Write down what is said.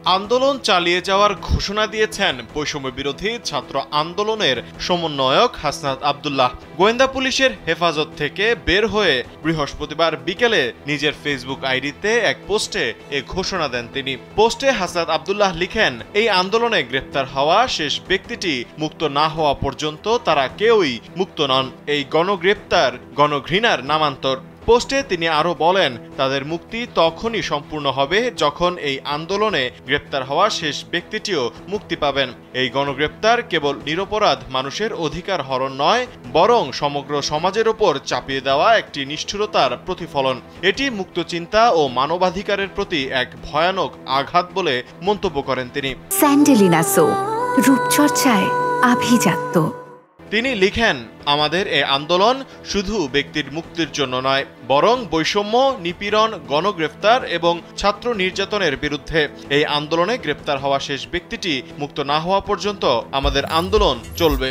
আন্দোলন চালিয়ে যাওয়ার ঘোষণা দিয়েছেন বৈষম্য বিরোধী ছাত্র আন্দোলনের সমন্বয়ক হাসনাত আব্দুল্লাহ। গোয়েন্দা পুলিশের হেফাজত থেকে বের হয়ে বৃহস্পতিবার বিকেলে নিজের ফেসবুক আইডিতে এক পোস্টে এ ঘোষণা দেন তিনি। পোস্টে হাসনাত আব্দুল্লাহ লিখেন, এই আন্দোলনে গ্রেপ্তার হওয়া শেষ ব্যক্তিটি মুক্ত না হওয়া পর্যন্ত তারা কেউই মুক্ত নন। এই গণগ্রেপ্তার গণঘৃণার নামান্তর। পোস্টে তিনি আরো বলেন, তাদের মুক্তি তখনই সম্পূর্ণ হবে যখন এই আন্দোলনে গ্রেপ্তার হওয়া শেষ ব্যক্তিটিও মুক্তি পাবেন। এই গণগ্রেপ্তার কেবল নিরপরাধ মানুষের অধিকার হরণ নয়, বরং সমগ্র সমাজের ওপর চাপিয়ে দেওয়া একটি নিষ্ঠুরতার প্রতিফলন। এটি মুক্ত চিন্তা ও মানবাধিকারের প্রতি এক ভয়ানক আঘাত বলে মন্তব্য করেন তিনি। স্যান্ডেলিনা সো, রূপচর্চায় আভিজাত্য। তিনি লিখেন, আমাদের এই আন্দোলন শুধু ব্যক্তির মুক্তির জন্য নয়, বরং বৈষম্য, নিপীড়ন, গণগ্রেফতার এবং ছাত্র নির্যাতনের বিরুদ্ধে। এই আন্দোলনে গ্রেপ্তার হওয়া শেষ ব্যক্তিটি মুক্ত না হওয়া পর্যন্ত আমাদের আন্দোলন চলবে।